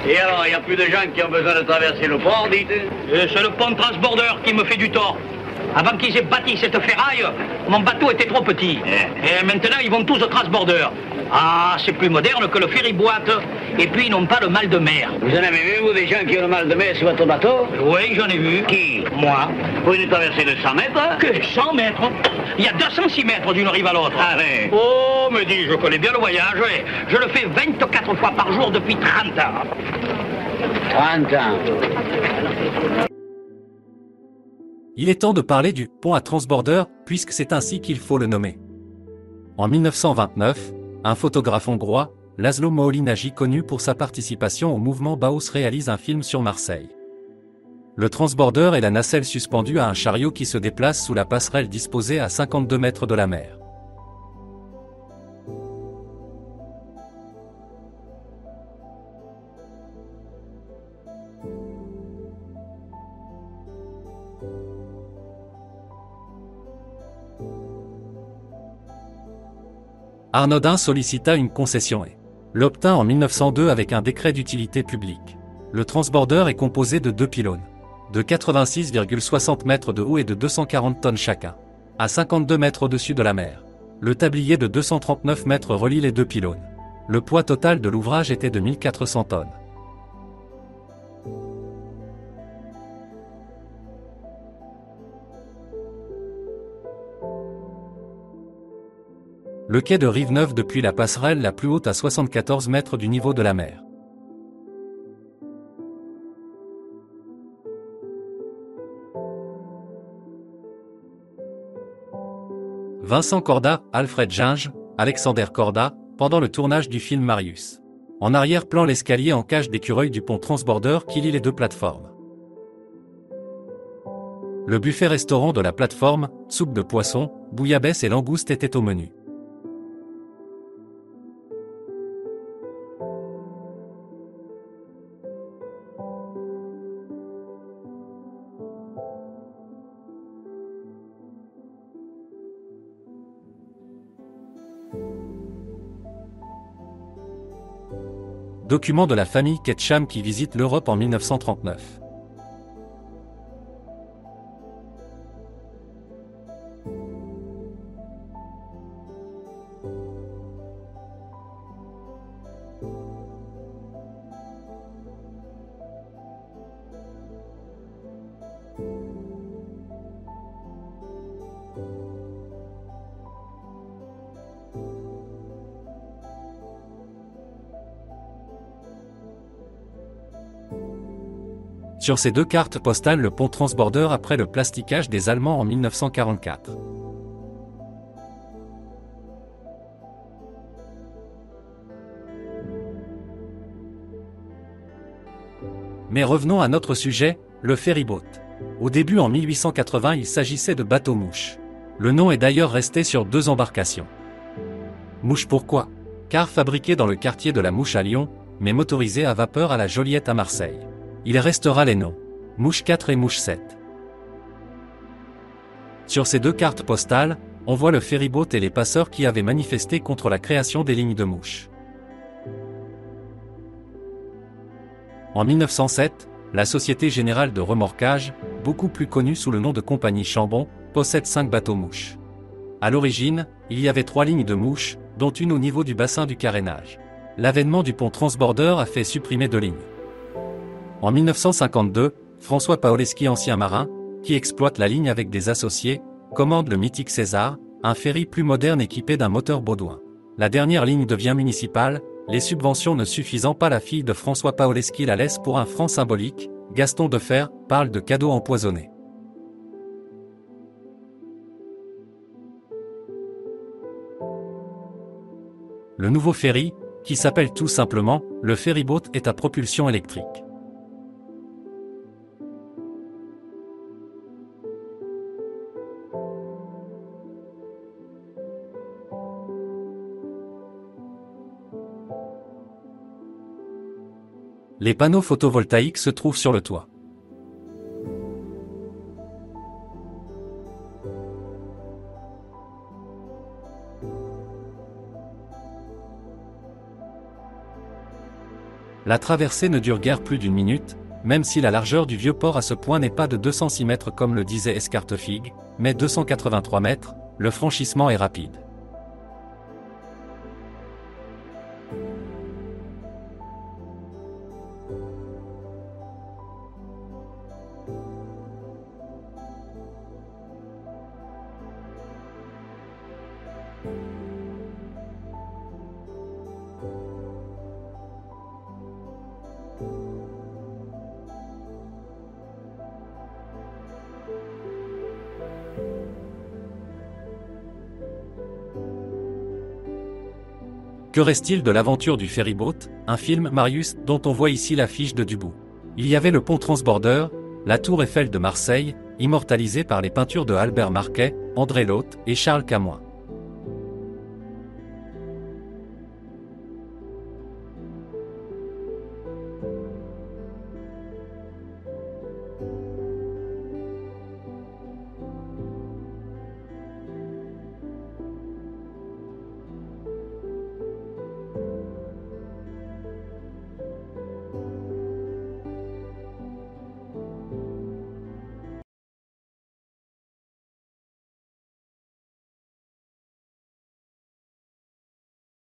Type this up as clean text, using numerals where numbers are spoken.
Et alors, il n'y a plus de gens qui ont besoin de traverser le port, dites? C'est le pont transbordeur qui me fait du tort. Avant qu'ils aient bâti cette ferraille, mon bateau était trop petit. Et maintenant, ils vont tous au transbordeur. Ah, c'est plus moderne que le ferry-boîte. Et puis, ils n'ont pas le mal de mer. Vous en avez vu, vous, des gens qui ont le mal de mer sur votre bateau? Oui, j'en ai vu. Qui? Moi. Pour une traversée de 100 mètres? Que 100 mètres? Il y a 206 mètres d'une rive à l'autre. Allez. Oh, me dis, je connais bien le voyage. Je le fais 24 fois par jour depuis 30 ans. 30 ans. Il est temps de parler du pont à transborder, puisque c'est ainsi qu'il faut le nommer. En 1929, un photographe hongrois, Laszlo Moholy-Nagy, connu pour sa participation au mouvement Bauhaus, réalise un film sur Marseille. Le transborder est la nacelle suspendue à un chariot qui se déplace sous la passerelle disposée à 52 mètres de la mer. Arnaudin sollicita une concession et l'obtint en 1902 avec un décret d'utilité publique. Le transborder est composé de deux pylônes, de 86,60 mètres de haut et de 240 tonnes chacun, à 52 mètres au-dessus de la mer. Le tablier de 239 mètres relie les deux pylônes. Le poids total de l'ouvrage était de 1400 tonnes. Le quai de Rive-Neuve depuis la passerelle la plus haute à 74 mètres du niveau de la mer. Vincent Corda, Alfred Ginge, Alexander Corda, pendant le tournage du film Marius. En arrière-plan, l'escalier en cage d'écureuil du pont transborder qui lie les deux plateformes. Le buffet-restaurant de la plateforme, soupe de poisson, bouillabaisse et langoustes étaient au menu. Document de la famille Ketcham qui visite l'Europe en 1939. Sur ces deux cartes postales, le pont transborder après le plasticage des Allemands en 1944. Mais revenons à notre sujet, le ferryboat. Au début en 1880, il s'agissait de bateaux-mouches. Le nom est d'ailleurs resté sur deux embarcations. Mouche pourquoi? Car fabriqué dans le quartier de la Mouche à Lyon, mais motorisé à vapeur à la Joliette à Marseille. Il restera les noms Mouche 4 et Mouche 7. Sur ces deux cartes postales, on voit le ferryboat et les passeurs qui avaient manifesté contre la création des lignes de mouches. En 1907, la Société Générale de Remorquage, beaucoup plus connue sous le nom de Compagnie Chambon, possède 5 bateaux-mouches. À l'origine, il y avait 3 lignes de mouches, dont une au niveau du bassin du carénage. L'avènement du pont transborder a fait supprimer 2 lignes. En 1952, François Paoleschi, ancien marin, qui exploite la ligne avec des associés, commande le mythique César, un ferry plus moderne équipé d'un moteur Baudouin. La dernière ligne devient municipale, les subventions ne suffisant pas, la fille de François Paoleschi la laisse pour un franc symbolique. Gaston Defer parle de cadeaux empoisonnés. Le nouveau ferry, qui s'appelle tout simplement le ferryboat, est à propulsion électrique. Les panneaux photovoltaïques se trouvent sur le toit. La traversée ne dure guère plus d'une minute, même si la largeur du vieux port à ce point n'est pas de 206 mètres comme le disait Escartefigue, mais 283 mètres, le franchissement est rapide. Que reste-t-il de l'aventure du ferryboat, un film Marius dont on voit ici l'affiche de Dubout. Il y avait le pont Transborder, la tour Eiffel de Marseille, immortalisée par les peintures de Albert Marquet, André Lhote et Charles Camoin.